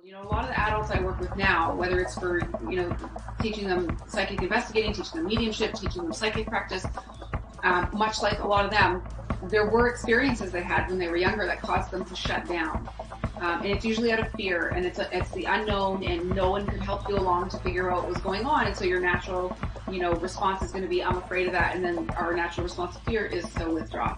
You know, a lot of the adults I work with now, whether it's for, teaching them psychic investigating, teaching them mediumship, teaching them psychic practice, much like a lot of them, there were experiences they had when they were younger that caused them to shut down. And it's usually out of fear, and it's the unknown, and no one can help you along to figure out what was going on. And so your natural, response is going to be, I'm afraid of that. And then our natural response to fear is to withdraw.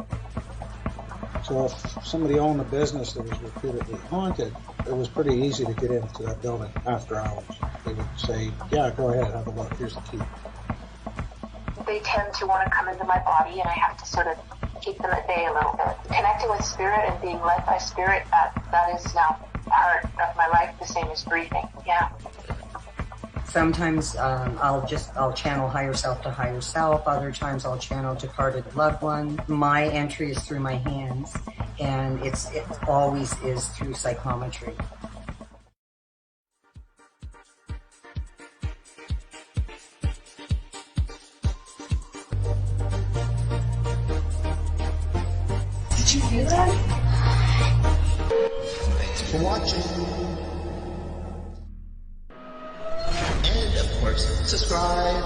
So if somebody owned a business that was reputedly haunted, it was pretty easy to get into that building after hours. They would say, yeah, go ahead, have a look, here's the key. They tend to want to come into my body, and I have to sort of keep them at bay a little bit. Connecting with spirit and being led by spirit, that is now part of my life, the same as breathing, yeah. Sometimes I'll channel higher self to higher self. Other times I'll channel departed loved one. My entry is through my hands, and it always is through psychometry. Did you hear that? Thanks for watching. And of course, subscribe.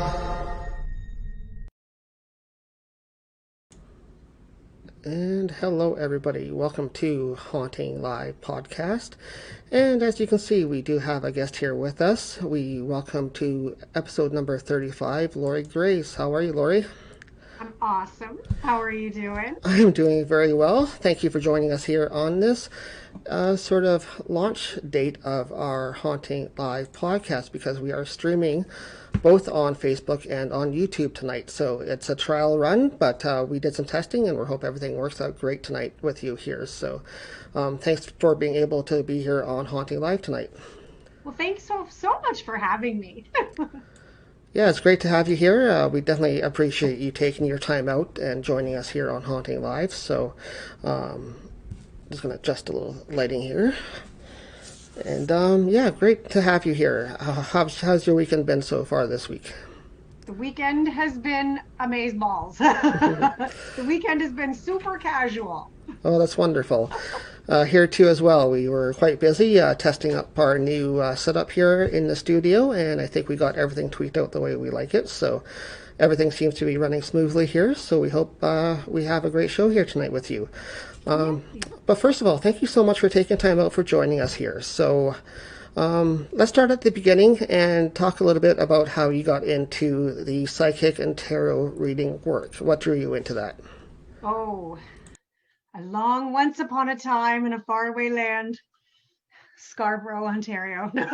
And hello everybody, welcome to Haunting Live Podcast. And as you can see, we do have a guest here with us. We welcome to episode number 35, Lori Grace. How are you, Lori? I'm awesome. How are you doing? I'm doing very well. Thank you for joining us here on this sort of launch date of our Haunting Live podcast, because we are streaming both on Facebook and on YouTube tonight. So it's a trial run, but we did some testing, and we hope everything works out great tonight with you here. So thanks for being able to be here on Haunting Live tonight. Well, thanks so much for having me. Yeah, it's great to have you here. We definitely appreciate you taking your time out and joining us here on Haunting Live. So just going to adjust a little lighting here. And yeah, great to have you here. How's your weekend been so far this week? The weekend has been amazeballs. The weekend has been super casual. Oh, that's wonderful. Here too as well. We were quite busy testing up our new setup here in the studio, and I think we got everything tweaked out the way we like it. So everything seems to be running smoothly here. So we hope we have a great show here tonight with you. But first of all, thank you so much for taking time out for joining us here. So let's start at the beginning and talk a little bit about how you got into the psychic and tarot reading work. What drew you into that? Oh, a long once upon a time in a faraway land, Scarborough, Ontario. When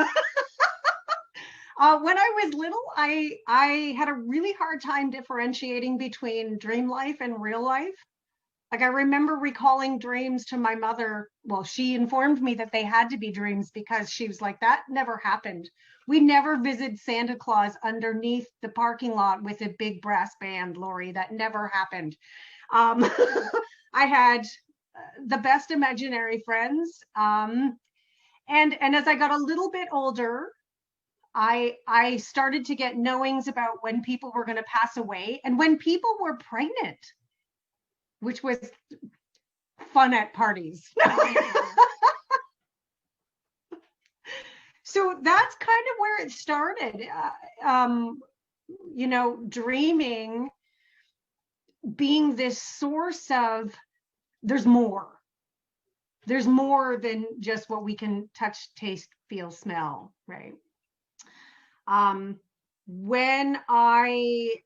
I was little, I had a really hard time differentiating between dream life and real life. Like, I remember recalling dreams to my mother. Well, she informed me that they had to be dreams because she was like, that never happened. We never visited Santa Claus underneath the parking lot with a big brass band, Lori. That never happened. I had the best imaginary friends. And as I got a little bit older, I started to get knowings about when people were going to pass away and when people were pregnant, which was fun at parties. So that's kind of where it started. Dreaming being this source of, there's more than just what we can touch, taste, feel, smell, right? When I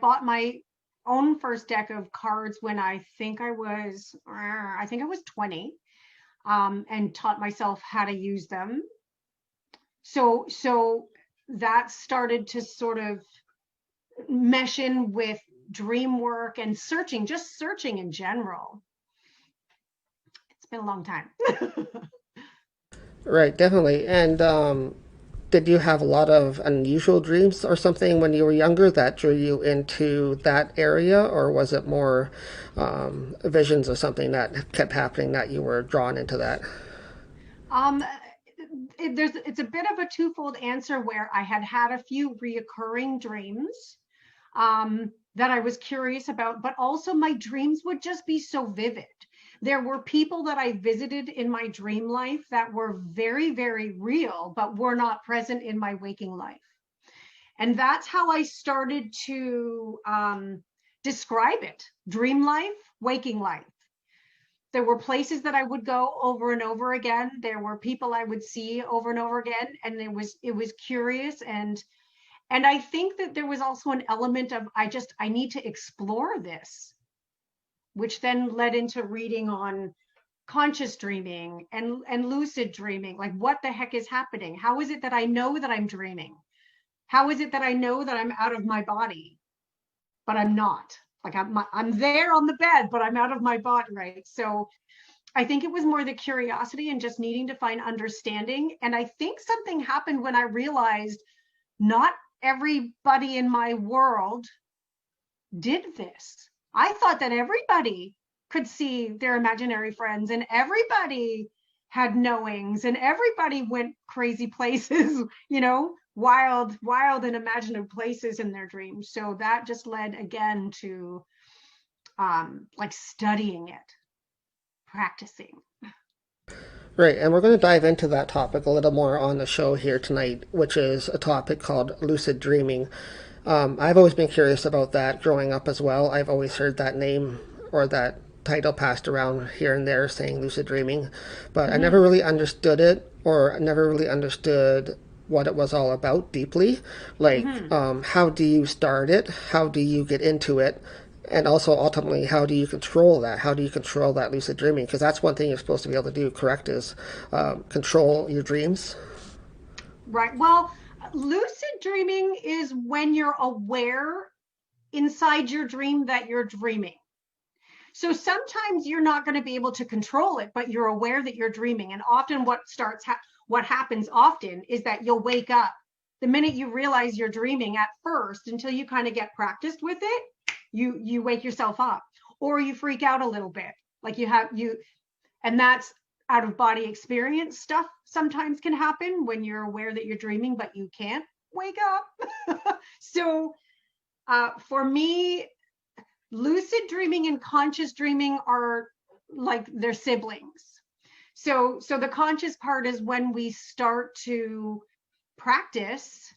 bought my own first deck of cards when I think I was 20, and taught myself how to use them. So that started to sort of mesh in with dream work and searching in general. It's been a long time. Right, definitely. And did you have a lot of unusual dreams or something when you were younger that drew you into that area, or was it more visions or something that kept happening that you were drawn into that? It's a bit of a twofold answer, where I had a few reoccurring dreams that I was curious about, but also my dreams would just be so vivid. There were people that I visited in my dream life that were very, very real, but were not present in my waking life. And that's how I started to describe it: dream life, waking life. There were places that I would go over and over again. There were people I would see over and over again, and it was curious. And I think that there was also an element of I need to explore this, which then led into reading on conscious dreaming and lucid dreaming. Like, what the heck is happening? How is it that I know that I'm dreaming? How is it that I know that I'm out of my body, but I'm not? Like, I'm there on the bed, but I'm out of my body, right? So I think it was more the curiosity and just needing to find understanding. And I think something happened when I realized not everybody in my world did this. I thought that everybody could see their imaginary friends, and everybody had knowings, and everybody went crazy places, you know, wild and imaginative places in their dreams. So that just led again to like studying it, practicing. Right, and we're going to dive into that topic a little more on the show here tonight, which is a topic called lucid dreaming. I've always been curious about that growing up as well. I've always heard that name or that title passed around here and there saying lucid dreaming, but I never really understood it, or never really understood what it was all about deeply. Like, how do you start it? How do you get into it? And also, ultimately, how do you control that? How do you control that lucid dreaming? Because that's one thing you're supposed to be able to do, correct, is control your dreams. Right. Well, lucid dreaming is when you're aware inside your dream that you're dreaming. So sometimes you're not going to be able to control it, but you're aware that you're dreaming. And often what happens often is that you'll wake up the minute you realize you're dreaming. At first, until you kind of get practiced with it, you wake yourself up, or you freak out a little bit. Like and that's out of body experience stuff sometimes can happen when you're aware that you're dreaming, but you can't wake up. So for me, lucid dreaming and conscious dreaming are like they're siblings. So the conscious part is when we start to practice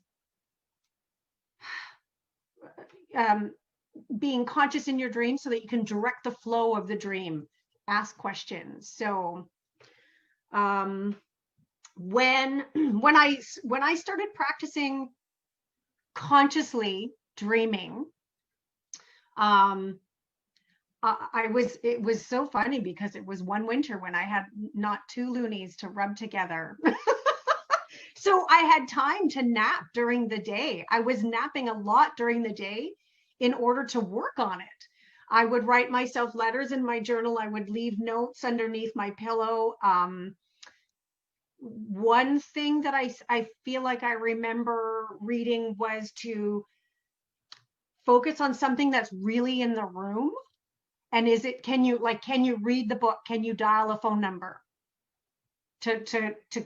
being conscious in your dream so that you can direct the flow of the dream, ask questions. So when I started practicing consciously dreaming, it was so funny because it was one winter when I had not two loonies to rub together. So I had time to nap during the day. I was napping a lot during the day in order to work on it. I would write myself letters in my journal. I would leave notes underneath my pillow. One thing that I feel like I remember reading was to focus on something that's really in the room. And can you read the book? Can you dial a phone number to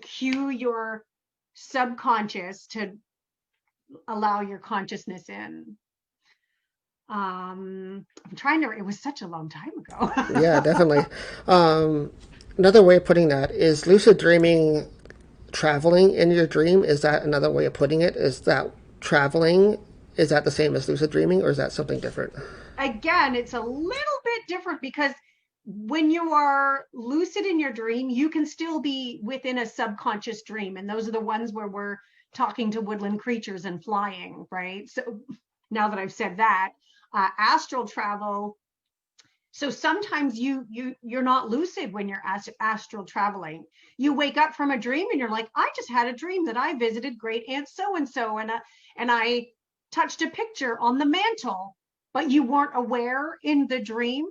cue your subconscious to allow your consciousness in? It was such a long time ago. Yeah, definitely. Another way of putting that is lucid dreaming, traveling in your dream. Is that another way of putting it? Is that traveling, is that the same as lucid dreaming, or is that something different? Again, it's a little bit different because when you are lucid in your dream, you can still be within a subconscious dream. And those are the ones where we're talking to woodland creatures and flying, right? So now that I've said that, astral travel. So sometimes you're not lucid when you're astral traveling. You wake up from a dream and you're like, I just had a dream that I visited great aunt so-and-so and I touched a picture on the mantle, but you weren't aware in the dream.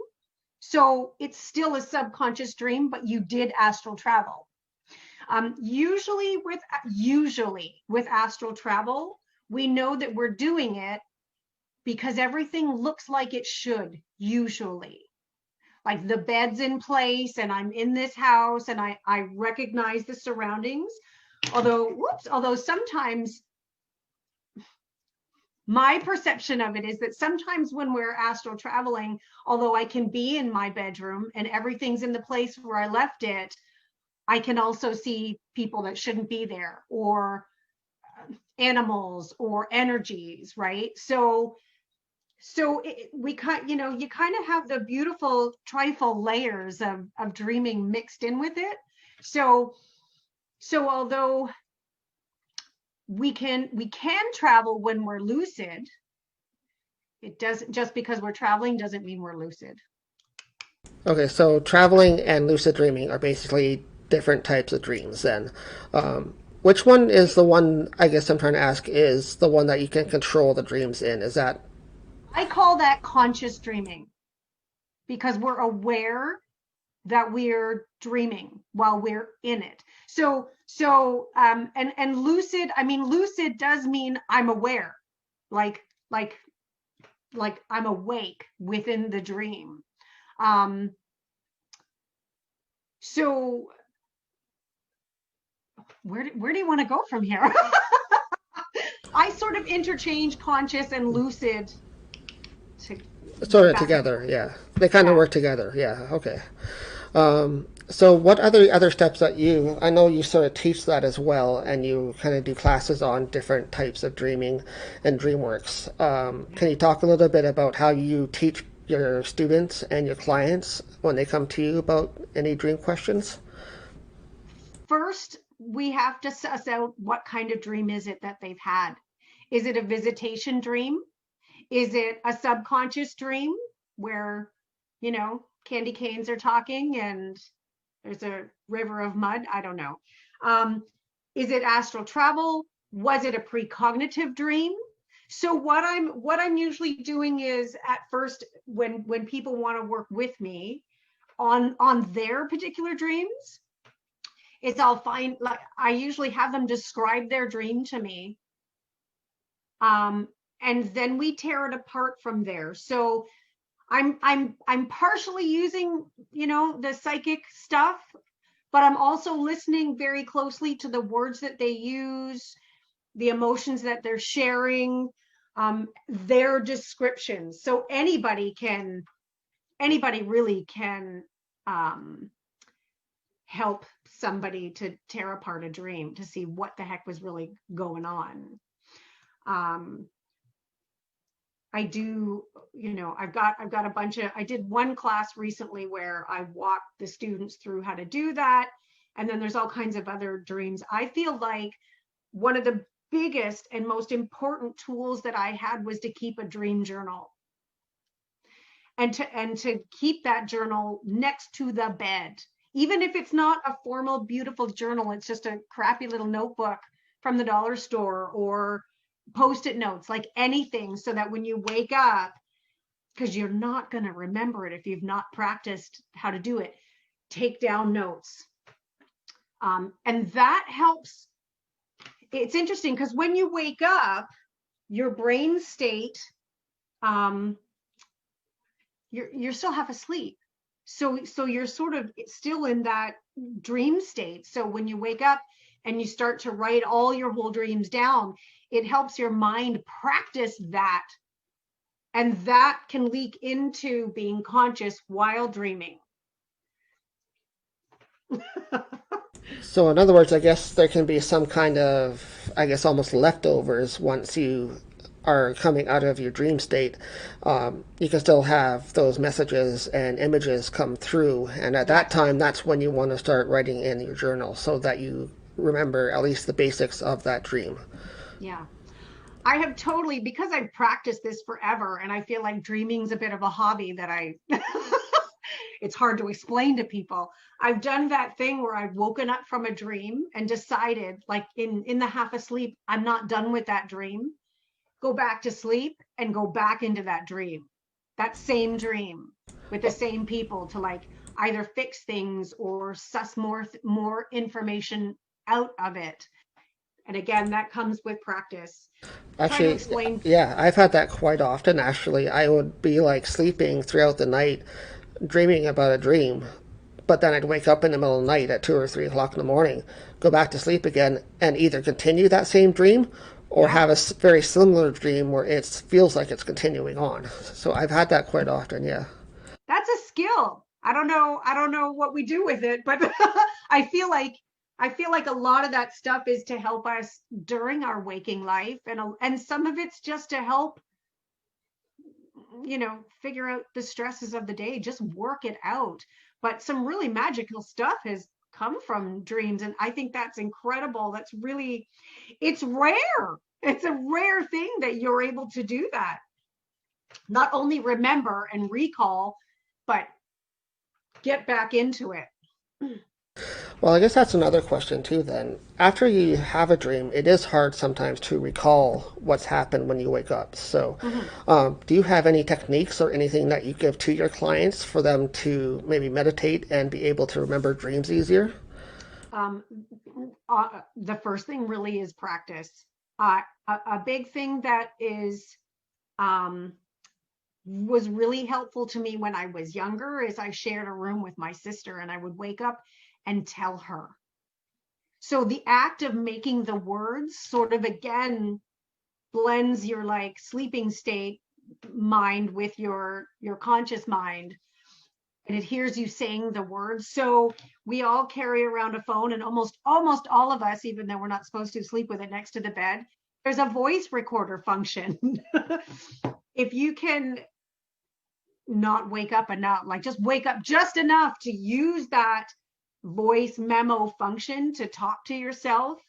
So it's still a subconscious dream, but you did astral travel. Usually with astral travel, we know that we're doing it because everything looks like it should, usually. Like the bed's in place and I'm in this house and I recognize the surroundings. Although sometimes my perception of it is that sometimes when we're astral traveling, although I can be in my bedroom and everything's in the place where I left it, I can also see people that shouldn't be there, or animals or energies, right? So we kind, you kind of have the beautiful trifle layers of dreaming mixed in with it. So although we can travel when we're lucid, it doesn't, just because we're traveling doesn't mean we're lucid. Okay, so traveling and lucid dreaming are basically different types of dreams then. Which one is the one, I guess I'm trying to ask, is the one that you can control the dreams in? Is that... I call that conscious dreaming, because we're aware that we're dreaming while we're in it. So and lucid, I mean, lucid does mean I'm aware, like I'm awake within the dream. So where do you want to go from here? I sort of interchange conscious and lucid sort of together, yeah. They kind of work together, yeah, okay. So what other steps that I know you sort of teach that as well, and you kind of do classes on different types of dreaming and DreamWorks. Can you talk a little bit about how you teach your students and your clients when they come to you about any dream questions? First, we have to suss out what kind of dream is it that they've had. Is it a visitation dream? Is it a subconscious dream where, candy canes are talking and there's a river of mud? I don't know. Is it astral travel? Was it a precognitive dream? So what I'm usually doing is, at first, when people want to work with me on their particular dreams, is I usually have them describe their dream to me. And then we tear it apart from there. So I'm partially using, the psychic stuff, but I'm also listening very closely to the words that they use, the emotions that they're sharing, their descriptions. So anybody really can help somebody to tear apart a dream to see what the heck was really going on. I do, I've got a bunch of, I did one class recently where I walked the students through how to do that. And then there's all kinds of other dreams. I feel like one of the biggest and most important tools that I had was to keep a dream journal. And to keep that journal next to the bed. Even if it's not a formal, beautiful journal, it's just a crappy little notebook from the dollar store, or Post-it notes, like anything, so that when you wake up, because you're not going to remember it if you've not practiced how to do it, take down notes. And that helps. It's interesting because when you wake up, your brain state, you're still half asleep. So you're sort of still in that dream state. So when you wake up and you start to write all your whole dreams down, it helps your mind practice that. And that can leak into being conscious while dreaming. So in other words, I guess there can be some kind of, almost leftovers once you are coming out of your dream state. You can still have those messages and images come through. And at that time, that's when you want to start writing in your journal so that you remember at least the basics of that dream. Yeah. I have totally, because I've practiced this forever, and I feel like dreaming's a bit of a hobby that it's hard to explain to people. I've done that thing where I've woken up from a dream and decided, like in the half asleep, I'm not done with that dream. Go back to sleep and go back into that dream, that same dream with the same people, to like either fix things or suss more information out of it. And again, that comes with practice. Actually, yeah, I've had that quite often. Actually, I would be like sleeping throughout the night, dreaming about a dream, but then I'd wake up in the middle of the night at 2 or 3 o'clock in the morning, go back to sleep again, and either continue that same dream or have a very similar dream where it feels like it's continuing on. So I've had that quite often, yeah. That's a skill. I don't know what we do with it, but I feel like a lot of that stuff is to help us during our waking life, and some of it's just to help, figure out the stresses of the day, just work it out. But some really magical stuff has come from dreams, and I think that's incredible. It's rare. It's a rare thing that you're able to do that. Not only remember and recall, but get back into it. Well, I guess that's another question too then. After you have a dream, it is hard sometimes to recall what's happened when you wake up. So, do you have any techniques or anything that you give to your clients for them to maybe meditate and be able to remember dreams easier? The first thing really is practice. A big thing that was really helpful to me when I was younger is I shared a room with my sister, and I would wake up and tell her. So the act of making the words sort of again blends your like sleeping state mind with your conscious mind, and it hears you saying the words. So we all carry around a phone, and almost all of us, even though we're not supposed to, sleep with it next to the bed. There's a voice recorder function. If you can not wake up enough, like just wake up just enough to use that voice memo function to talk to yourself,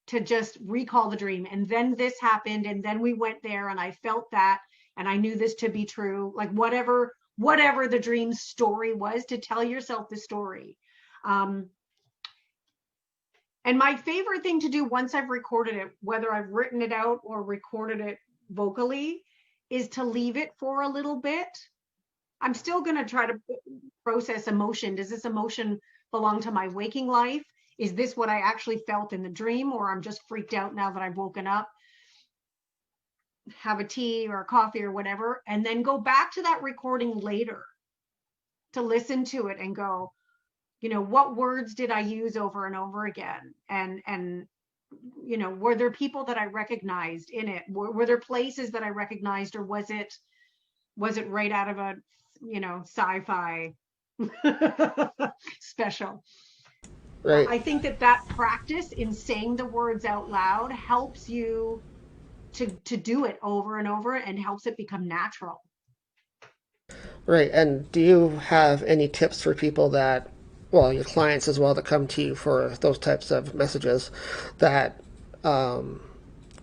to just recall the dream, and then this happened, and then we went there, and I felt that, and I knew this to be true, like whatever the dream story was, to tell yourself the story. And my favorite thing to do once I've recorded it, whether I've written it out or recorded it vocally, is to leave it for a little bit. I'm still going to try to process emotion. Does this emotion belong to my waking life? Is this what I actually felt in the dream, or I'm just freaked out now that I've woken up? Have a tea or a coffee or whatever, and then go back to that recording later to listen to it and go, what words did I use over and over again? And were there people that I recognized in it? Were there places that I recognized, or was it right out of a sci-fi special? Right. I think that practice in saying the words out loud helps you to do it over and over, and helps it become natural. Right. And do you have any tips for people that, well, your clients as well, that come to you for those types of messages, that can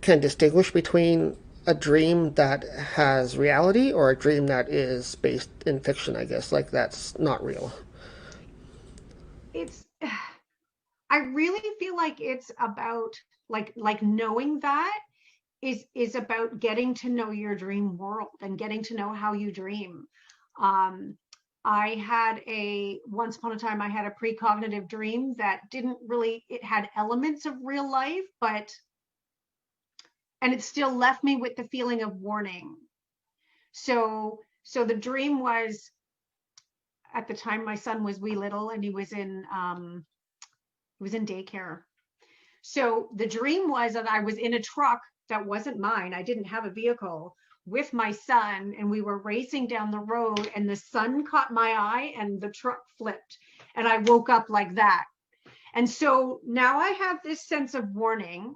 distinguish between a dream that has reality or a dream that is based in fiction, I guess, like that's not real? I really feel like it's about like knowing that is about getting to know your dream world and getting to know how you dream. Once upon a time, I had a precognitive dream that it had elements of real life, and it still left me with the feeling of warning. So the dream was, at the time my son was wee little, and he was in daycare. So the dream was that I was in a truck that wasn't mine. I didn't have a vehicle, with my son, and we were racing down the road, and the sun caught my eye and the truck flipped, and I woke up like that. And so now I have this sense of warning.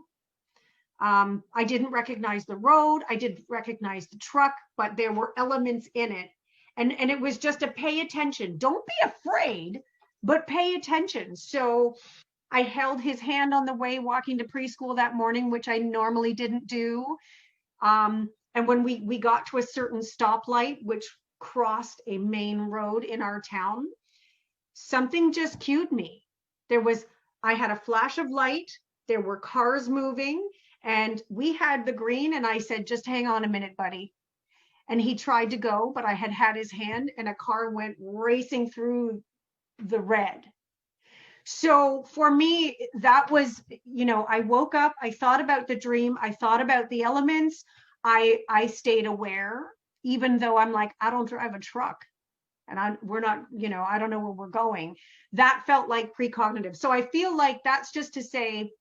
I didn't recognize the road, I didn't recognize the truck, but there were elements in it, and it was just a pay attention. Don't be afraid, but pay attention. So I held his hand on the way walking to preschool that morning, which I normally didn't do. And when we got to a certain stoplight, which crossed a main road in our town, something just cued me. I had a flash of light, there were cars moving, and we had the green, and I said, just hang on a minute, buddy. And he tried to go, but I had his hand, and a car went racing through the red. So for me, that was, I woke up, I thought about the dream, I thought about the elements, I stayed aware, even though I'm like, I don't drive a truck, and we're not, I don't know where we're going. That felt like precognitive. So I feel like that's just to say,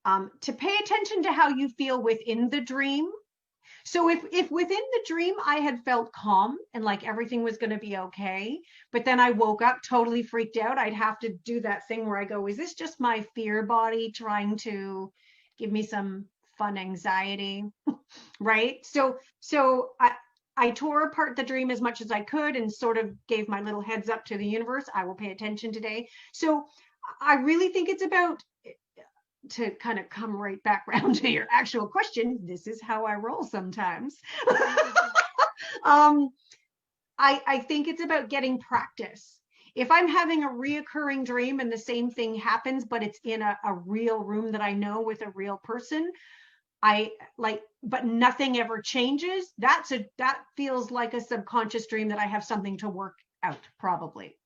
To pay attention to how you feel within the dream. So if within the dream I had felt calm and like everything was going to be okay, but then I woke up totally freaked out, I'd have to do that thing where I go, is this just my fear body trying to give me some fun anxiety? Right? So I tore apart the dream as much as I could and sort of gave my little heads up to the universe. I will pay attention today. So I really think it's about, to kind of come right back around to your actual question, this is how I roll sometimes. I think it's about getting practice. If I'm having a reoccurring dream and the same thing happens, but it's in a real room that I know with a real person, but nothing ever changes, that feels like a subconscious dream that I have something to work out, probably.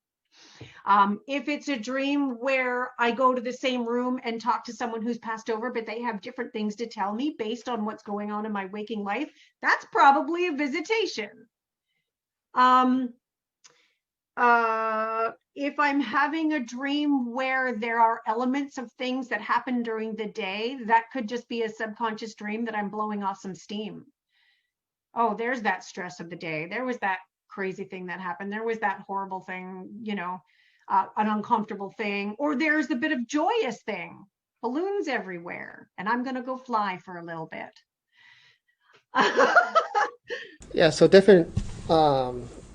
If it's a dream where I go to the same room and talk to someone who's passed over, but they have different things to tell me based on what's going on in my waking life, that's probably a visitation. If I'm having a dream where there are elements of things that happen during the day, that could just be a subconscious dream that I'm blowing off some steam. Oh, there's that stress of the day. There was that crazy thing that happened. There was that horrible thing, an uncomfortable thing, or there's a bit of joyous thing, balloons everywhere, and I'm going to go fly for a little bit. Yeah, so different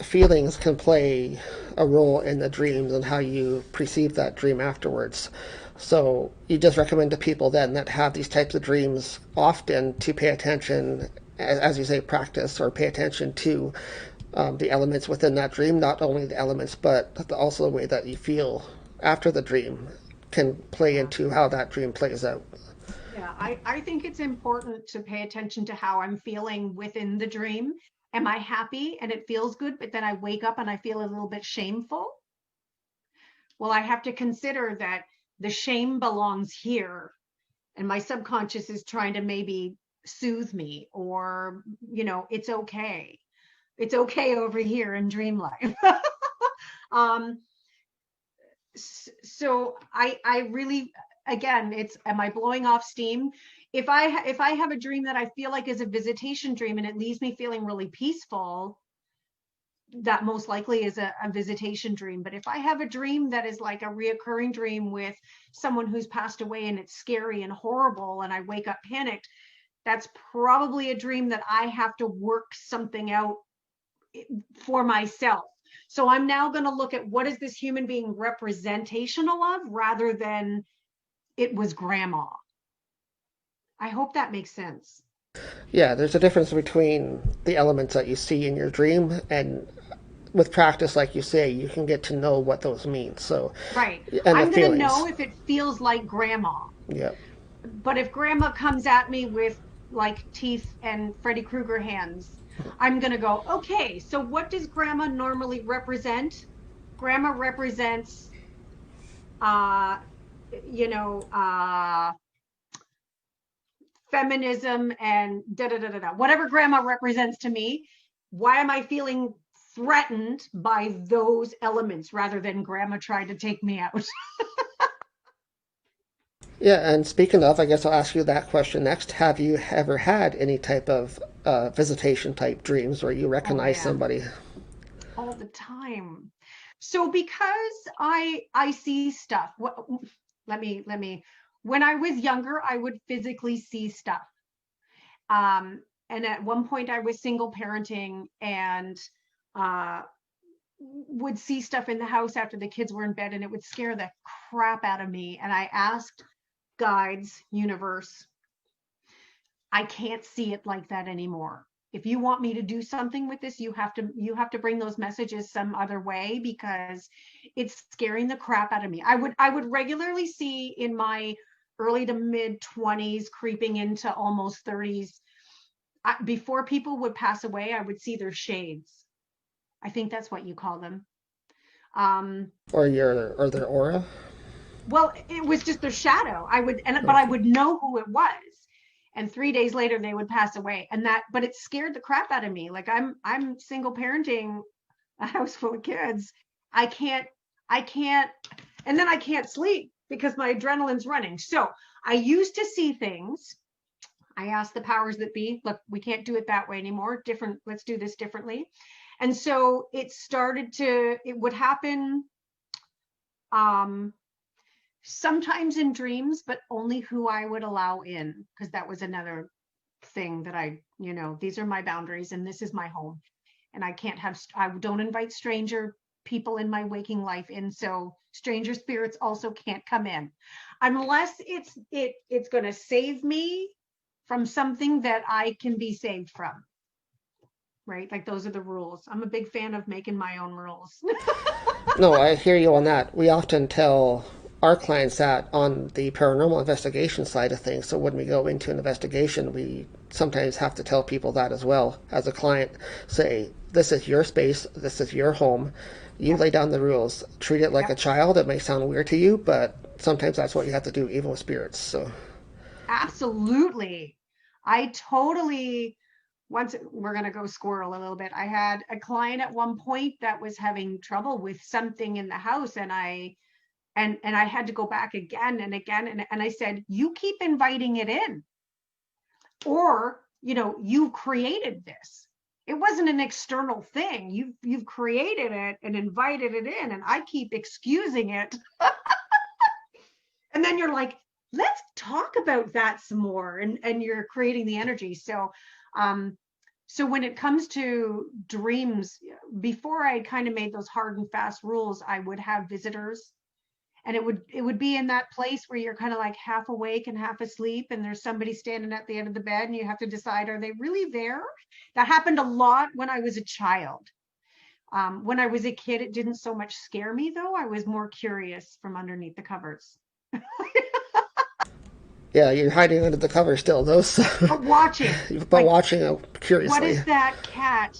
feelings can play a role in the dreams and how you perceive that dream afterwards. So you just recommend to people then that have these types of dreams often to pay attention, as you say, practice, or pay attention to the elements within that dream, not only the elements, but also the way that you feel after the dream can play into how that dream plays out. Yeah, I think it's important to pay attention to how I'm feeling within the dream. Am I happy and it feels good, but then I wake up and I feel a little bit shameful? Well, I have to consider that the shame belongs here, and my subconscious is trying to maybe soothe me, or, it's okay. It's okay over here in dream life. So I really, again, am I blowing off steam? If I have a dream that I feel like is a visitation dream and it leaves me feeling really peaceful, that most likely is a visitation dream. But if I have a dream that is like a reoccurring dream with someone who's passed away and it's scary and horrible and I wake up panicked, that's probably a dream that I have to work something out for myself. So I'm now going to look at what is this human being representational of, rather than it was grandma. I hope that makes sense. Yeah, there's a difference between the elements that you see in your dream, and with practice, like you say, you can get to know what those mean. So right, and I'm going to know if it feels like grandma. Yeah. But if grandma comes at me with like teeth and Freddy Krueger hands, I'm going to go, okay, so what does grandma normally represent? Grandma represents, feminism and da-da-da-da-da. Whatever grandma represents to me, why am I feeling threatened by those elements rather than grandma trying to take me out? Yeah, and speaking of, I guess I'll ask you that question next. Have you ever had any type of visitation type dreams where you recognize somebody? All the time. So because I see stuff, let me, when I was younger, I would physically see stuff. And at one point I was single parenting and would see stuff in the house after the kids were in bed, and it would scare the crap out of me. And I asked guides, universe, I can't see it like that anymore. If you want me to do something with this, you have to bring those messages some other way, because it's scaring the crap out of me. I would regularly see in my early to mid 20s, creeping into almost 30s, before people would pass away, I would see their shades. I think that's what you call them. Or their aura? Well, it was just their shadow. But I would know who it was. And 3 days later they would pass away. But it scared the crap out of me. Like I'm single parenting a house full of kids. I can't, and then I can't sleep because my adrenaline's running. So I used to see things. I asked the powers that be, look, we can't do it that way anymore. Let's do this differently. And so it would happen sometimes in dreams, but only who I would allow in, because that was another thing that these are my boundaries and this is my home. And I don't invite stranger people in my waking life in, so stranger spirits also can't come in unless it's going to save me from something that I can be saved from, right? Like, those are the rules. I'm a big fan of making my own rules. No, I hear you on that. We often tell our clients that on the paranormal investigation side of things. So when we go into an investigation, we sometimes have to tell people that as well. As a client, say, this is your space, this is your home. You lay down the rules. Treat it like a child. It may sound weird to you, but sometimes that's what you have to do, even with spirits. So, absolutely. Once we're going to go squirrel a little bit. I had a client at one point that was having trouble with something in the house, and I had to go back again and again. And I said, you keep inviting it in, or, you created this. It wasn't an external thing. You've created it and invited it in, and I keep excusing it. And then you're like, let's talk about that some more. And you're creating the energy. So when it comes to dreams, before I kind of made those hard and fast rules, I would have visitors, and it would be in that place where you're kind of like half awake and half asleep, and there's somebody standing at the end of the bed, and you have to decide, are they really there? That happened a lot when I was a child. When I was a kid, it didn't so much scare me, though. I was more curious from underneath the covers. yeah, you're hiding under the cover still, though. So. But watching. But watching curiously. What is that cat,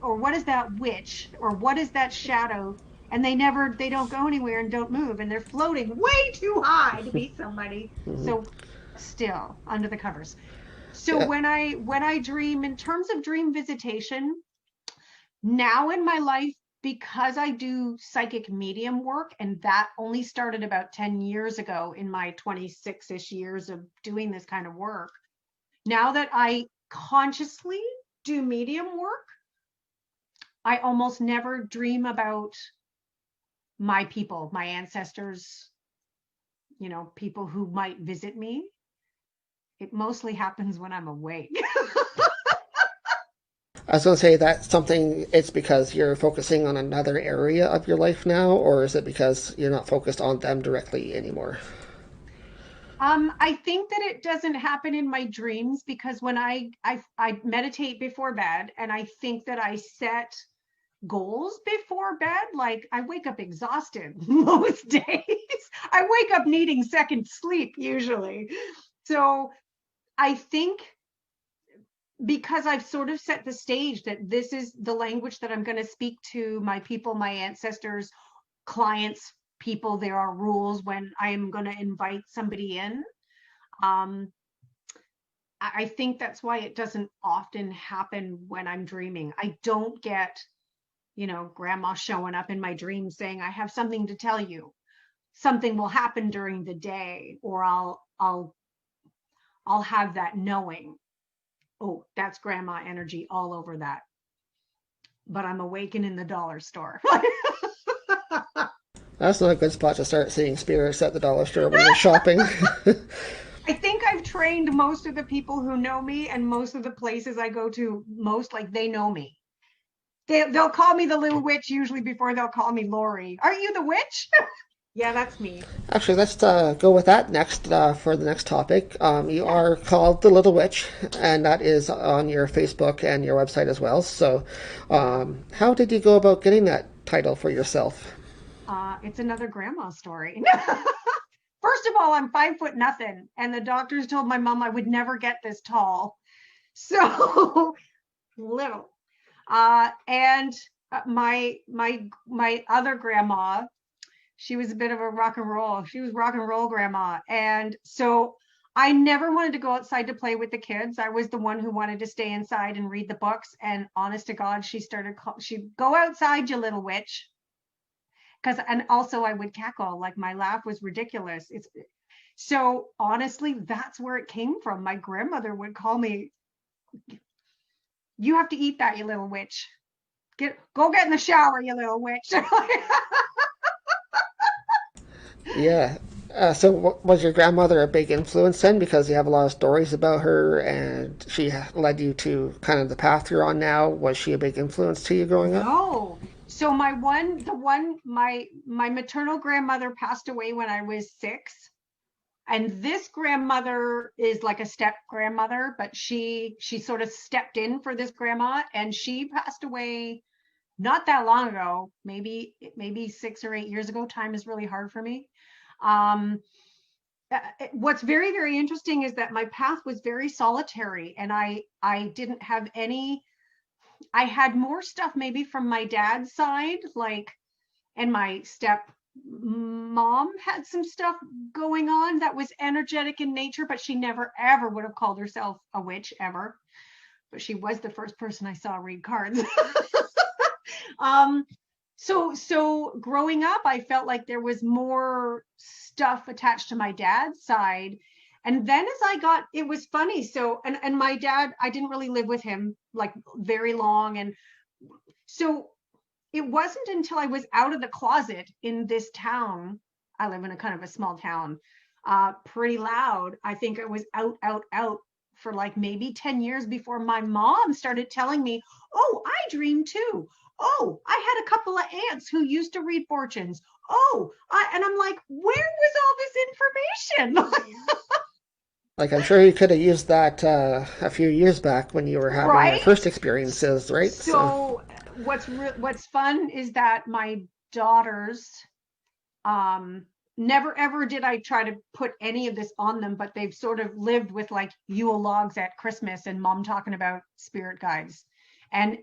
or what is that witch, or what is that shadow? And they don't go anywhere and don't move, and they're floating way too high to be somebody. Mm-hmm. So still under the covers. So when I dream, in terms of dream visitation, now in my life, because I do psychic medium work, and that only started about 10 years ago in my 26-ish years of doing this kind of work. Now that I consciously do medium work, I almost never dream about my people, my ancestors, people who might visit me. It mostly happens when I'm awake. I was going to say, that's something, it's because you're focusing on another area of your life now, or is it because you're not focused on them directly anymore? I think that it doesn't happen in my dreams, because when I meditate before bed, and I think that I set goals before bed, like I wake up exhausted most days. I wake up needing second sleep usually. So I think, because I've sort of set the stage that this is the language that I'm going to speak to my people, my ancestors, clients, people, there are rules when I am going to invite somebody in. I think that's why it doesn't often happen when I'm dreaming. I don't get, grandma showing up in my dream saying, I have something to tell you. Something will happen during the day, or I'll have that knowing. Oh, that's grandma energy all over that. But I'm awakened in the dollar store. That's not a good spot to start seeing spirits, at the dollar store when you're shopping. I think I've trained most of the people who know me, and most of the places I go to, like, they know me. They'll call me the little witch usually before they'll call me Lori. Are you the witch? Yeah, that's me. Actually, let's go with that next for the next topic. You are called the Little Witch, and that is on your Facebook and your website as well. So how did you go about getting that title for yourself? It's another grandma story. First of all, I'm 5'0" and the doctors told my mom I would never get this tall. So little. And my other grandma, she was a bit of a rock and roll. She was rock and roll grandma. And so I never wanted to go outside to play with the kids. I was the one who wanted to stay inside and read the books. And honest to God, she'd go outside, you little witch. and also I would cackle, like my laugh was ridiculous. So honestly, that's where it came from. My grandmother would call me, "You have to eat that, you little witch. Go get in the shower, you little witch." Yeah. So was your grandmother a big influence then? Because you have a lot of stories about her, and she led you to kind of the path you're on now. Was she a big influence to you growing up? No. So my maternal grandmother passed away when I was 6. And this grandmother is like a step grandmother, but she sort of stepped in for this grandma, and she passed away not that long ago, maybe 6 or 8 years ago. Time is really hard for me. Um, what's very, very interesting is that my path was very solitary, and I didn't have any. I had more stuff maybe from my dad's side, like, and my step mom had some stuff going on that was energetic in nature, but she never ever would have called herself a witch ever. But she was the first person I saw read cards. So growing up, I felt like there was more stuff attached to my dad's side. And then as I got, it was funny. So, and my dad, I didn't really live with him like very long. And so it wasn't until I was out of the closet in this town. I live in a kind of a small town, pretty loud. I think I was out for like maybe 10 years before my mom started telling me, "Oh, I dream too. Oh, I had a couple of aunts who used to read fortunes. Oh," and I'm like, where was all this information? Like, I'm sure you could have used that a few years back when you were having your Right? first experiences, right? So what's fun is that my daughters, never ever did I try to put any of this on them, but they've sort of lived with like Yule logs at Christmas and mom talking about spirit guides. And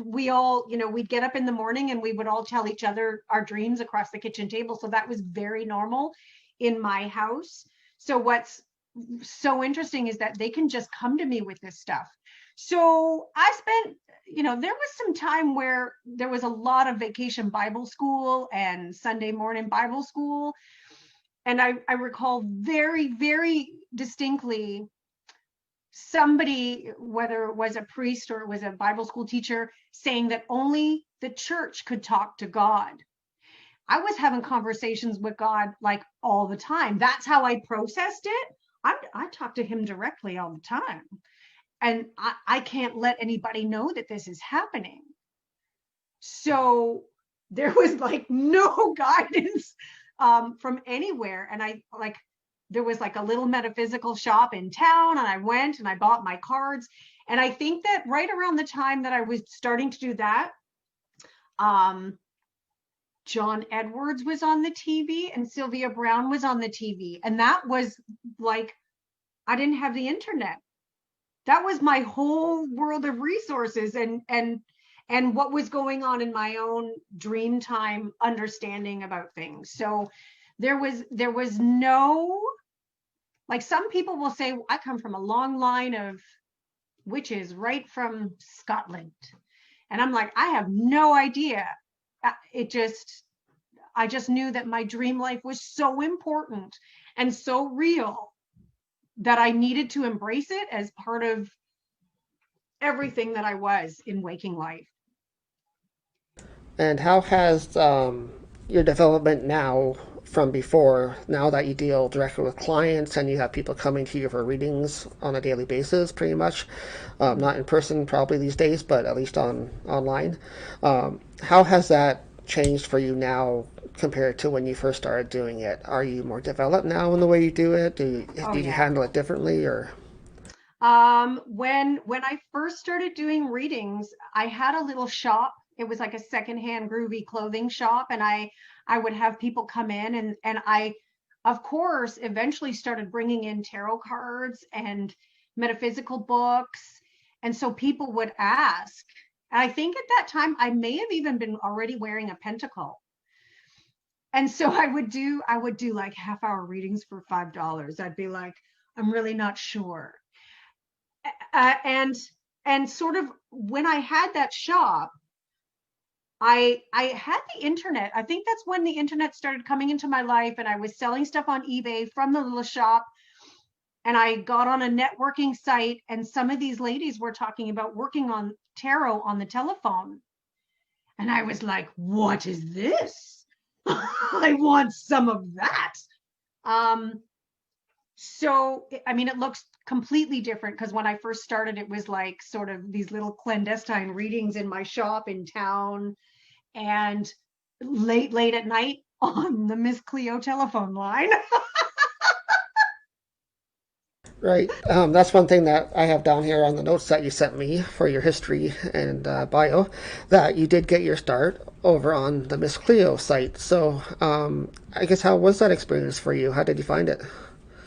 we all, we'd get up in the morning and we would all tell each other our dreams across the kitchen table. So that was very normal in my house. So what's so interesting is that they can just come to me with this stuff. So I spent, there was some time where there was a lot of vacation Bible school and Sunday morning Bible school. And I recall very, very distinctly somebody, whether it was a priest or it was a Bible school teacher, saying that only the church could talk to God. I was having conversations with God like all the time. That's how I processed it. I talk to him directly all the time. And I can't let anybody know that this is happening. So there was like no guidance from anywhere. And there was like a little metaphysical shop in town, and I went and I bought my cards. And I think that right around the time that I was starting to do that, John Edwards was on the TV and Sylvia Brown was on the TV. And that was like, I didn't have the internet. That was my whole world of resources and what was going on in my own dream time understanding about things. So there was no, like, some people will say, I come from a long line of witches right from Scotland. And I'm like, I have no idea. I just knew that my dream life was so important and so real that I needed to embrace it as part of everything that I was in waking life. And how has your development now from before, now that you deal directly with clients and you have people coming to you for readings on a daily basis, pretty much, not in person probably these days, but at least online, how has that changed for you now compared to when you first started doing it? Are you more developed now in the way you do it? Do you handle it differently, or? When I first started doing readings, I had a little shop. It was like a secondhand groovy clothing shop, and I would have people come in, and I, of course, eventually started bringing in tarot cards and metaphysical books. And so people would ask, and I think at that time I may have even been already wearing a pentacle. And so I would do like half-hour readings for $5. I'd be like, I'm really not sure. And sort of when I had that shop, I had the internet. I think that's when the internet started coming into my life, and I was selling stuff on eBay from the little shop. And I got on a networking site, and some of these ladies were talking about working on tarot on the telephone. And I was like, what is this? I want some of that. So, I mean, it looks completely different because when I first started, it was like sort of these little clandestine readings in my shop in town, and late at night on the Miss Cleo telephone line. Right. That's one thing that I have down here on the notes that you sent me for your history and bio, that you did get your start over on the Miss Cleo site. So I guess, how was that experience for you? How did you find it?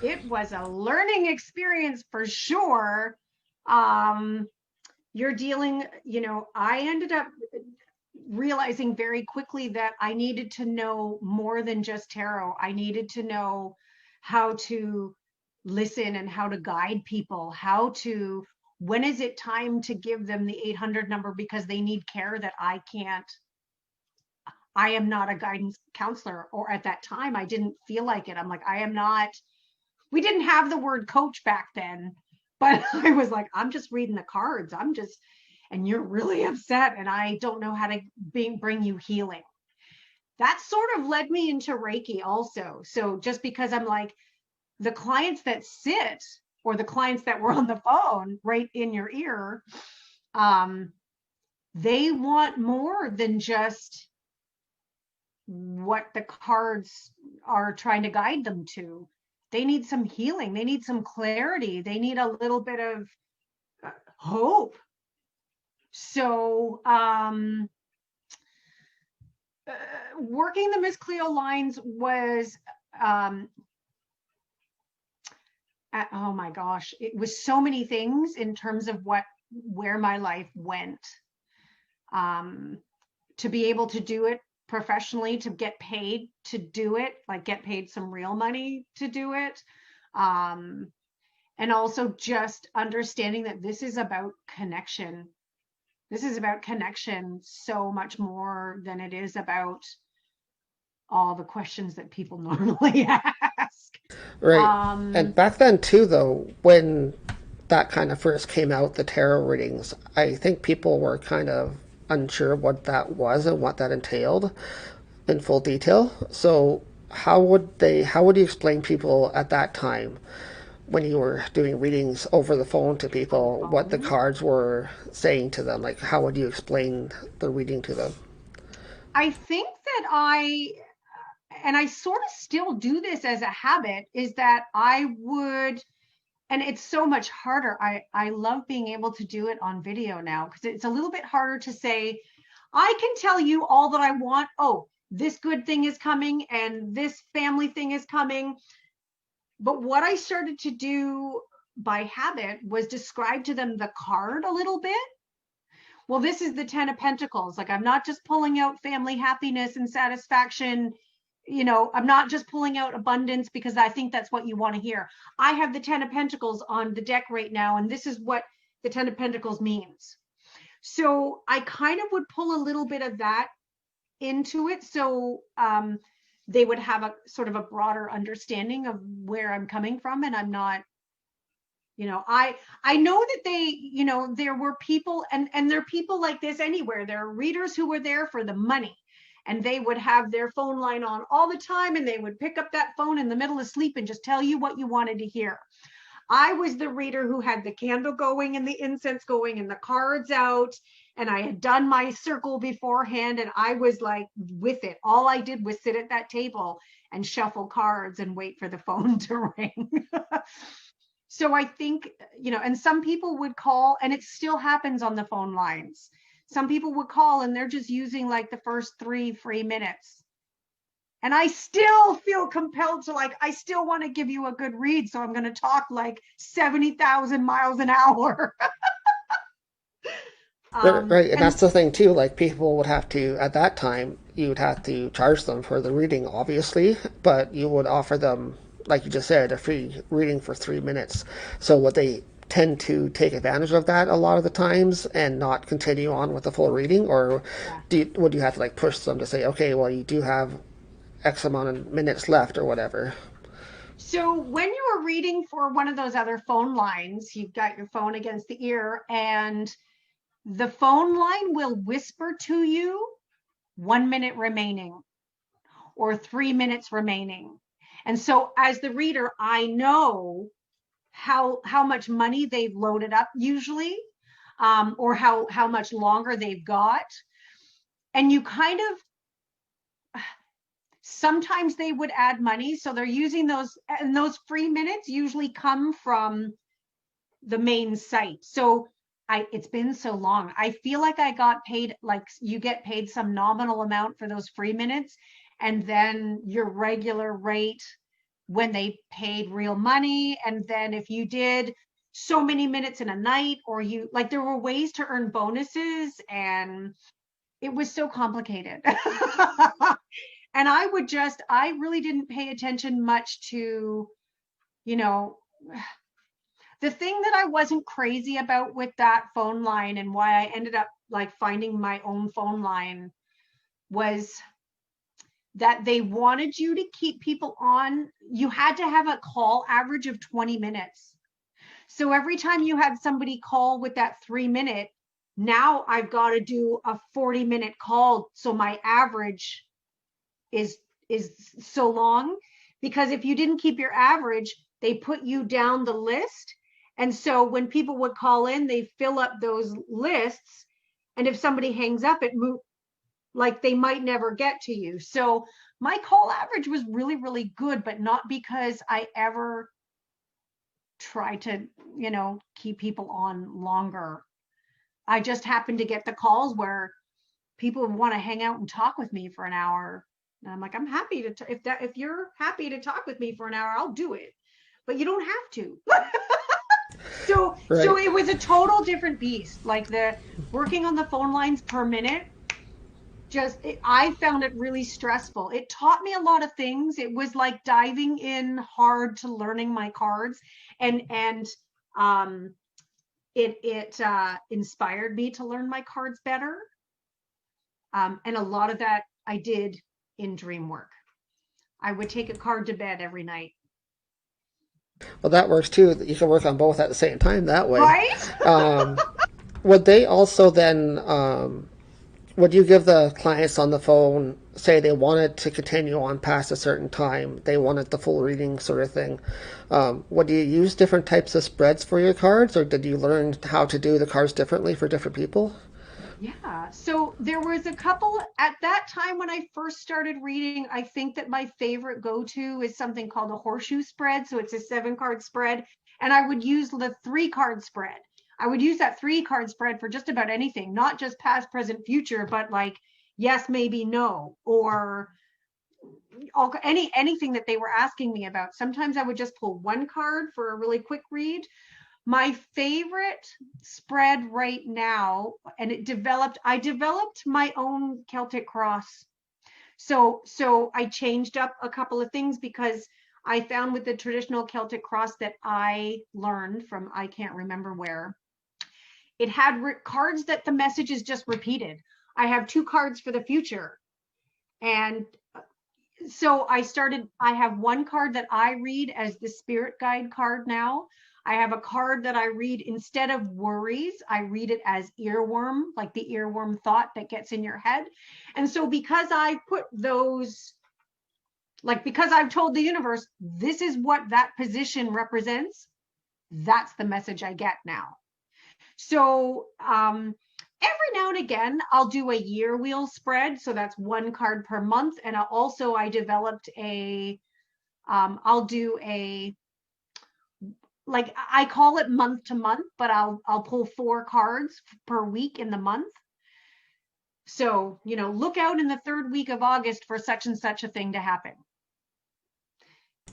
It was a learning experience for sure. You're dealing, I ended up realizing very quickly that I needed to know more than just tarot. I needed to know how to listen and how to guide people, when is it time to give them the 800 number because they need care that I can't. I am not a guidance counselor, or at that time I didn't feel like it. I'm like, I am not. We didn't have the word coach back then, but I was like, I'm just reading the cards. And you're really upset, and I don't know how to bring you healing. That sort of led me into Reiki also. So just because I'm like, the clients that sit, or the clients that were on the phone right in your ear, they want more than just what the cards are trying to guide them to. They need some healing. They need some clarity. They need a little bit of hope. So working the Miss Cleo lines was, oh my gosh, it was so many things in terms of where my life went. To be able to do it professionally, to get paid to do it, like get paid some real money to do it. And also just understanding that this is about connection. This is about connection so much more than it is about all the questions that people normally ask. Right. And back then too, though, when that kind of first came out, the tarot readings, I think people were kind of unsure what that was and what that entailed in full detail. So how would you explain people at that time, when you were doing readings over the phone to people, what the cards were saying to them? Like, how would you explain the reading to them? I think that I sort of still do this as a habit, is that I would, and it's so much harder. I love being able to do it on video now, because it's a little bit harder to say, I can tell you all that I want. Oh, this good thing is coming and this family thing is coming. But what I started to do by habit was describe to them the card a little bit. Well, this is the 10 of Pentacles. Like, I'm not just pulling out family happiness and satisfaction. I'm not just pulling out abundance because I think that's what you want to hear. I have the 10 of Pentacles on the deck right now, and this is what the 10 of Pentacles means. So I kind of would pull a little bit of that into it. So they would have a sort of a broader understanding of where I'm coming from. And I'm not, I know that there were people, and there are people like this anywhere. There are readers who were there for the money, and they would have their phone line on all the time, and they would pick up that phone in the middle of sleep and just tell you what you wanted to hear. I was the reader who had the candle going and the incense going and the cards out, and I had done my circle beforehand, and I was like with it. All I did was sit at that table and shuffle cards and wait for the phone to ring. So I think, and some people would call, and it still happens on the phone lines. Some people would call and they're just using like the first 3 free minutes. And I still feel compelled to, I still want to give you a good read. So I'm going to talk like 70,000 miles an hour. Right. And that's the thing too. Like, people would have to, at that time, you would have to charge them for the reading, obviously, but you would offer them, like you just said, a free reading for 3 minutes. So would they tend to take advantage of that a lot of the times and not continue on with the full reading, or would you have to like push them to say, okay, well, you do have X amount of minutes left or whatever? So when you are reading for one of those other phone lines, you've got your phone against the ear, and the phone line will whisper to you 1 minute remaining or 3 minutes remaining. And so as the reader, I know how much money they've loaded up usually, or how much longer they've got. And you kind of, sometimes they would add money. So they're using those, and those free minutes usually come from the main site. So it's been so long. I feel like I got paid, like you get paid some nominal amount for those free minutes, and then your regular rate when they paid real money. And then if you did so many minutes in a night, or you, like, there were ways to earn bonuses, and it was so complicated. And I really didn't pay attention much to, you know, the thing that I wasn't crazy about with that phone line, and why I ended up like finding my own phone line, was that they wanted you to keep people on. You had to have a call average of 20 minutes. So every time you had somebody call with that 3 minute, now I've got to do a 40-minute call. So my average is so long, because if you didn't keep your average, they put you down the list. And so when people would call in, they fill up those lists. And if somebody hangs up, like they might never get to you. So my call average was really, really good, but not because I ever tried to, keep people on longer. I just happened to get the calls where people want to hang out and talk with me for an hour. And I'm like, I'm happy to, if you're happy to talk with me for an hour, I'll do it, but you don't have to. So it was a total different beast. Like the working on the phone lines per minute, I found it really stressful. It taught me a lot of things. It was like diving in hard to learning my cards, and it inspired me to learn my cards better. And a lot of that I did in dream work. I would take a card to bed every night. Well, that works too. You can work on both at the same time that way. Right? Would they also then, would you give the clients on the phone, say they wanted to continue on past a certain time, they wanted the full reading sort of thing, would you use different types of spreads for your cards, or did you learn how to do the cards differently for different people? Yeah, so there was a couple at that time when I first started reading. I think that my favorite go-to is something called a Horseshoe Spread. So it's a 7-card spread, and I would use the 3-card spread. I would use that 3-card spread for just about anything, not just past, present, future, but like yes, maybe, no, or anything that they were asking me about. Sometimes I would just pull one card for a really quick read. My favorite spread right now, and I developed my own Celtic cross. So I changed up a couple of things, because I found with the traditional Celtic cross that I learned from, I can't remember where, it had cards that the message is just repeated. I have 2 cards for the future. And so I have 1 card that I read as the spirit guide card now. I have a card that I read instead of worries. I read it as earworm, like the earworm thought that gets in your head. And so because I put those, because I've told the universe, this is what that position represents, that's the message I get now. So every now and again, I'll do a year wheel spread. So that's 1 card per month. And I developed I'll do I call it month to month, but I'll pull 4 cards per week in the month. So, look out in the 3rd week of August for such and such a thing to happen.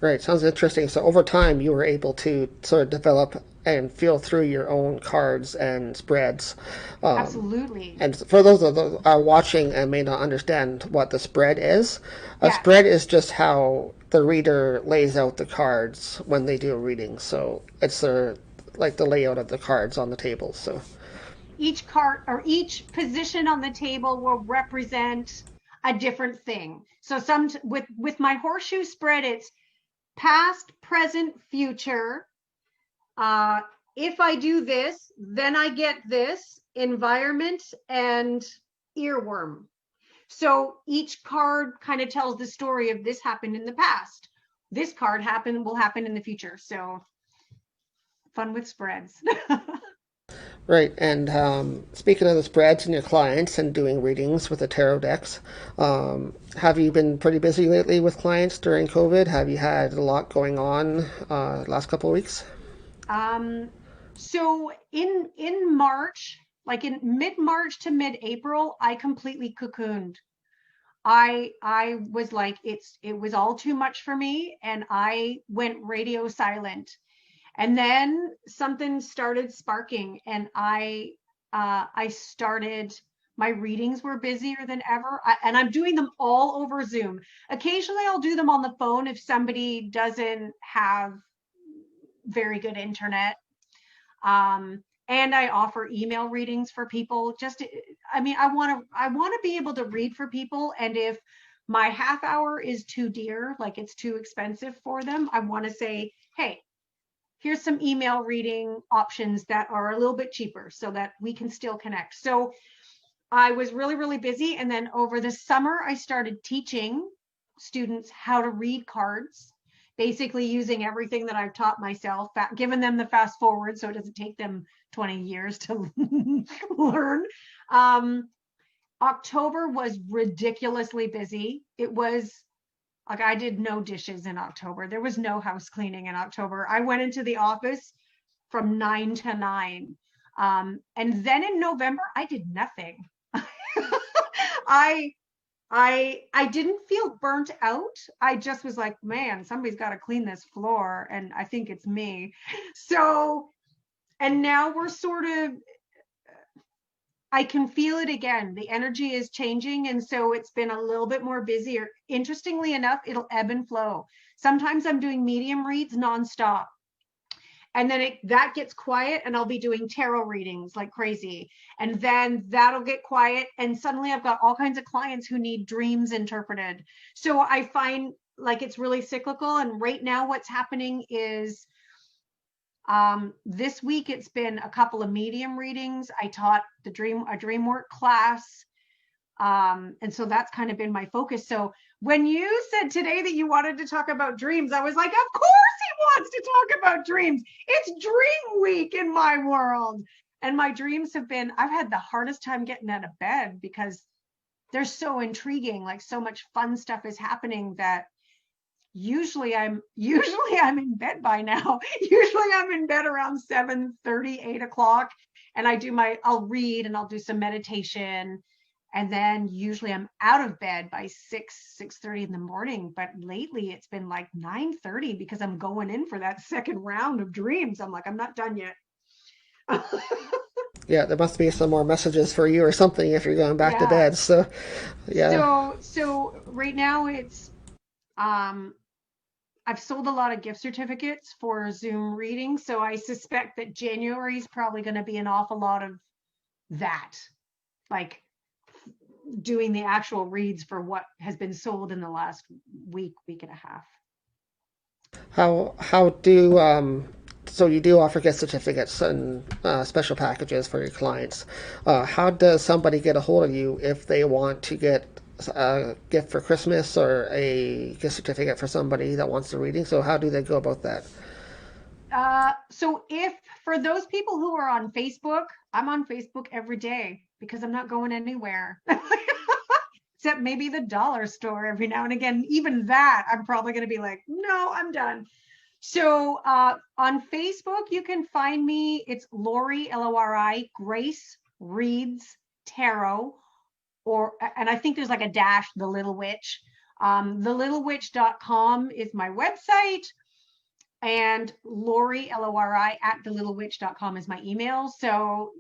Right, sounds interesting. So over time, you were able to sort of develop and feel through your own cards and spreads. Absolutely. And for those that are watching and may not understand what the spread is, a spread is just how the reader lays out the cards when they do a reading. So it's like the layout of the cards on the table. So Each card or each position on the table will represent a different thing. So with my horseshoe spread, it's past, present, future. If I do this, then I get this, environment, and earworm. So each card kind of tells the story of this happened in the past. This card will happen in the future. So fun with spreads. right, and speaking of the spreads and your clients and doing readings with the tarot decks, have you been pretty busy lately with clients during COVID? Have you had a lot going on last couple of weeks? So in March, like in mid-March to mid-April, I completely cocooned. I was like, it was all too much for me, and I went radio silent. And then something started sparking, and I started, my readings were busier than ever, and I'm doing them all over Zoom. Occasionally I'll do them on the phone if somebody doesn't have very good internet. And I offer email readings for people. I want to be able to read for people. And if my half hour is too dear, like it's too expensive for them, I want to say, hey, here's some email reading options that are a little bit cheaper so that we can still connect. So I was really, really busy. And then over the summer, I started teaching students how to read cards, basically using everything that I've taught myself, giving them the fast forward so it doesn't take them 20 years to learn. October was ridiculously busy. It was like I did no dishes in October. There was no house cleaning in October. I went into the office from 9 to 9. And then in November, I did nothing. I didn't feel burnt out. I just was like, man, somebody's got to clean this floor. And I think it's me. So, and now we're sort of, I can feel it again. The energy is changing. And so it's been a little bit more busier. Interestingly enough, it'll ebb and flow. Sometimes I'm doing medium reads nonstop. And then that gets quiet, and I'll be doing tarot readings like crazy. And then that'll get quiet. And suddenly I've got all kinds of clients who need dreams interpreted. So I find like it's really cyclical. And right now what's happening is this week it's been a couple of medium readings. I taught a dream work class. And so that's kind of been my focus. So when you said today that you wanted to talk about dreams, I was like, of course he wants to talk about dreams. It's dream week in my world. And my dreams have been, I've had the hardest time getting out of bed because they're so intriguing. Like so much fun stuff is happening that usually I'm in bed by now. Usually I'm in bed around 7:30, 8 o'clock. And I'll read and I'll do some meditation. And then usually I'm out of bed by 6:30 in the morning. But lately it's been like 9:30 because I'm going in for that second round of dreams. I'm like, I'm not done yet. Yeah, there must be some more messages for you or something if you're going back to bed. So, yeah. So right now it's, I've sold a lot of gift certificates for Zoom readings. So I suspect that January is probably going to be an awful lot of that. Like, doing the actual reads for what has been sold in the last week and a half. How do so you do offer gift certificates and special packages for your clients. How does somebody get a hold of you if they want to get a gift for Christmas or a gift certificate for somebody that wants a reading? So how do they go about that? So if for those people who are on Facebook, I'm on Facebook every day because I'm not going anywhere. Except maybe the dollar store every now and again. Even that, I'm probably going to be like, no, I'm done. So on Facebook, you can find me. It's Lori, Lori, Grace Reads Tarot. And I think there's like a dash, The Little Witch. TheLittleWitch.com is my website. And Lori, Lori, at TheLittleWitch.com is my email. So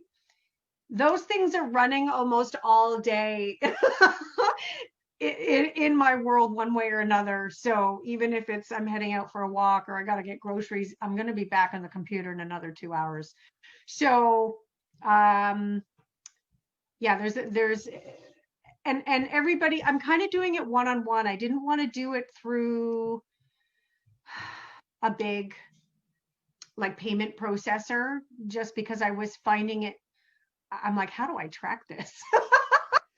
those things are running almost all day. in my world one way or another. So even if it's I'm heading out for a walk or I got to get groceries, I'm going to be back on the computer in another 2 hours. So yeah, there's and everybody, I'm kind of doing it one-on-one. I didn't want to do it through a big like payment processor just because I was finding it, I'm like, how do I track this?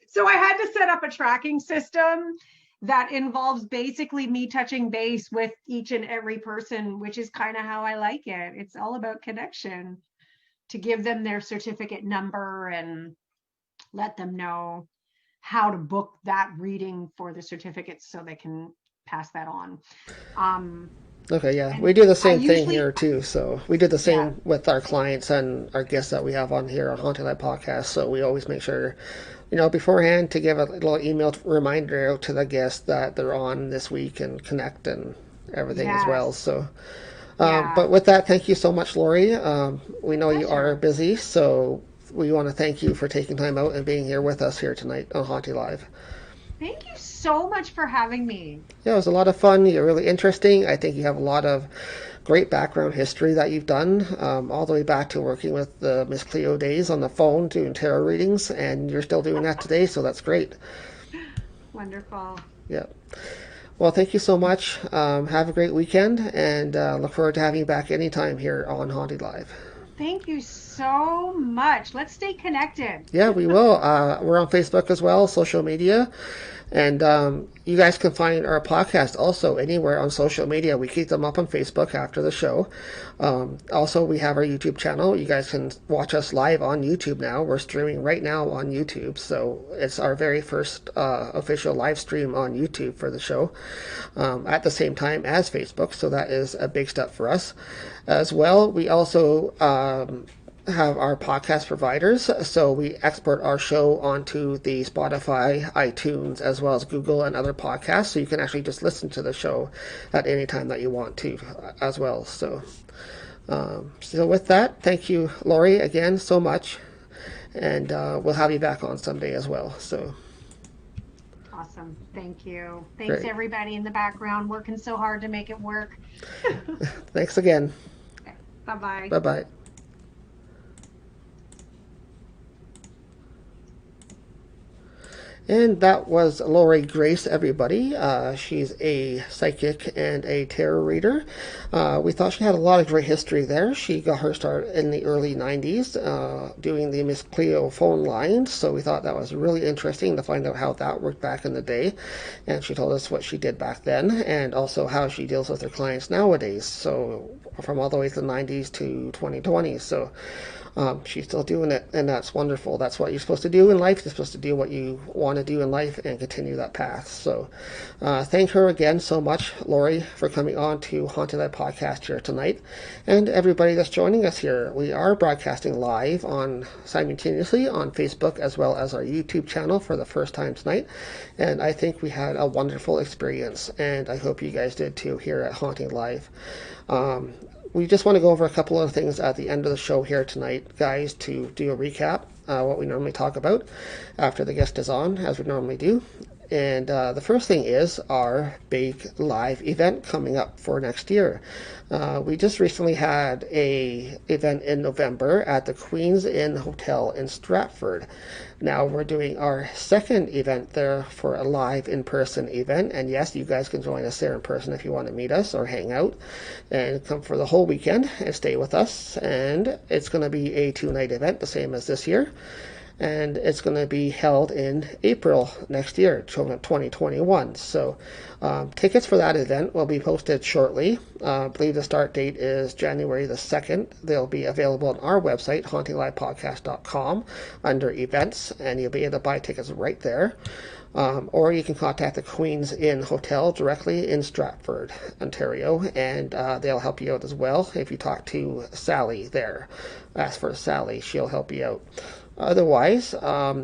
So I had to set up a tracking system that involves basically me touching base with each and every person, which is kind of how I like it. It's all about connection, to give them their certificate number and let them know how to book that reading for the certificates so they can pass that on. Okay, yeah, we do the same thing usually- here too. So we did the same Yeah. with our clients and our guests that we have on here on HauntingLIVE Podcast. So we always make sure, beforehand to give a little email reminder out to the guests that they're on this week and connect and everything as well. Yes. So, Yeah. but with that, thank you so much, Lori. We know you Pleasure. are busy, so we want to thank you for taking time out and being here with us here tonight on Haunting Live. Thank you so much for having me. Yeah, it was a lot of fun. You're really interesting. I think you have a lot of great background history that you've done, all the way back to working with the Miss Cleo days on the phone doing tarot readings, and you're still doing that today, so that's great. Wonderful. Yeah. Well, thank you so much. Have a great weekend, and look forward to having you back anytime here on Haunting Live. Thank you so much. Let's stay connected. Yeah, we will. We're on Facebook as well, social media. And you guys can find our podcast also anywhere on social media. We keep them up on Facebook after the show. Also, we have our YouTube channel. You guys can watch us live on YouTube now. We're streaming right now on YouTube. So it's our very first official live stream on YouTube for the show at the same time as Facebook. So that is a big step for us. As well, we also have our podcast providers, so we export our show onto the Spotify, iTunes, as well as Google and other podcasts, so you can actually just listen to the show at any time that you want to as well. So with that, thank you, Lori, again so much, and we'll have you back on someday as well. So Awesome. Thank you. Thanks, Great. everybody in the background working so hard to make it work. thanks again. Bye-bye. Bye-bye. And that was Lori Grace, everybody. She's a psychic and a tarot reader. We thought she had a lot of great history there. She got her start in the early 90s doing the Miss Cleo phone lines, so we thought that was really interesting to find out how that worked back in the day. And she told us what she did back then and also how she deals with her clients nowadays, so from all the way to the 90s to 2020. So she's still doing it, and that's wonderful. That's what you're supposed to do in life. You're supposed to do what you want to do in life and continue that path. So thank her again so much, Lori, for coming on to Haunting Live Podcast here tonight. And everybody that's joining us here, we are broadcasting live simultaneously on Facebook as well as our YouTube channel for the first time tonight. And I think we had a wonderful experience, and I hope you guys did too here at Haunting Live. We just want to go over a couple of things at the end of the show here tonight, guys, to do a recap, what we normally talk about after the guest is on, as we normally do. And the first thing is our big live event coming up for next year. We just recently had a event in November at the Queen's Inn Hotel in Stratford. Now we're doing our second event there for a live in-person event. And yes, you guys can join us there in person if you want to meet us or hang out and come for the whole weekend and stay with us. And it's going to be a 2-night event, the same as this year. And it's going to be held in April next year, 2021. So tickets for that event will be posted shortly. I believe the start date is January the 2nd. They'll be available on our website, HauntingLivePodcast.com, under events, and you'll be able to buy tickets right there. Or you can contact the Queen's Inn Hotel directly in Stratford, Ontario, and they'll help you out as well. If you talk to Sally there, ask for Sally, she'll help you out. Otherwise,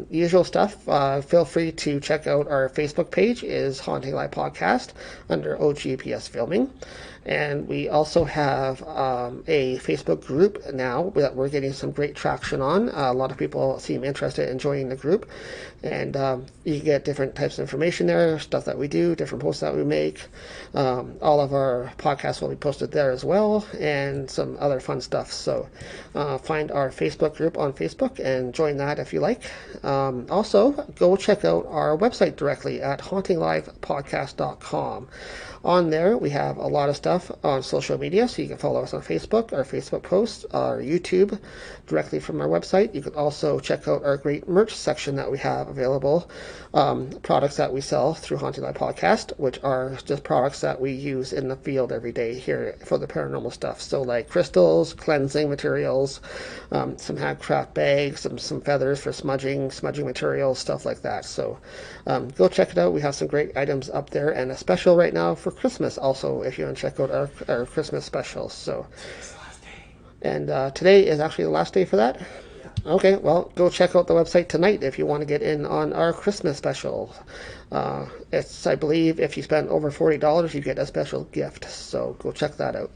usual stuff, feel free to check out our Facebook page, is Haunting Live Podcast, under OGPS Filming. And we also have a Facebook group now that we're getting some great traction on. A lot of people seem interested in joining the group. And you can get different types of information there, stuff that we do, different posts that we make. All of our podcasts will be posted there as well, and some other fun stuff. So find our Facebook group on Facebook and join that if you like. Also, go check out our website directly at HauntingLivePodcast.com. On there, we have a lot of stuff on social media, so you can follow us on Facebook, our Facebook posts, our YouTube, directly from our website. You can also check out our great merch section that we have available, products that we sell through Haunting Live Podcast, which are just products that we use in the field every day here for the paranormal stuff. So like crystals, cleansing materials, some handcraft bags, some feathers for smudging materials, stuff like that. So go check it out. We have some great items up there, and a special right now for Christmas also, if you want to check out our Christmas specials. So, and today is actually the last day for that. Okay, well, go check out the website tonight if you want to get in on our Christmas special. It's, I believe, if you spend over $40, you get a special gift. So go check that out.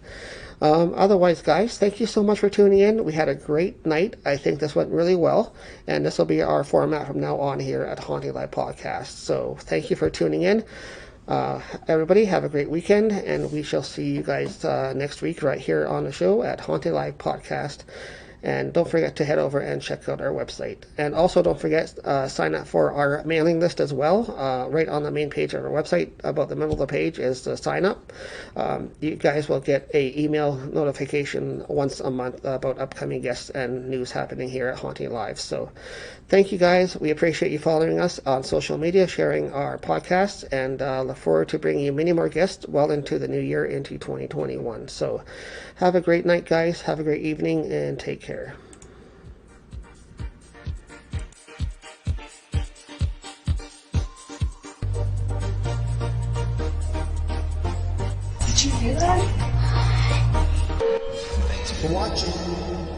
Otherwise, guys, thank you so much for tuning in. We had a great night. I think this went really well, and this will be our format from now on here at Haunting Live Podcast. So thank you for tuning in. Everybody, have a great weekend, and we shall see you guys next week right here on the show at Haunting Live Podcast. And don't forget to head over and check out our website. And also don't forget, sign up for our mailing list as well. Right on the main page of our website, about the middle of the page, is the sign up. You guys will get a email notification once a month about upcoming guests and news happening here at Haunting Live. So thank you guys. We appreciate you following us on social media, sharing our podcasts, and look forward to bringing you many more guests well into the new year, into 2021. So have a great night, guys. Have a great evening, and take care. Thanks for watching.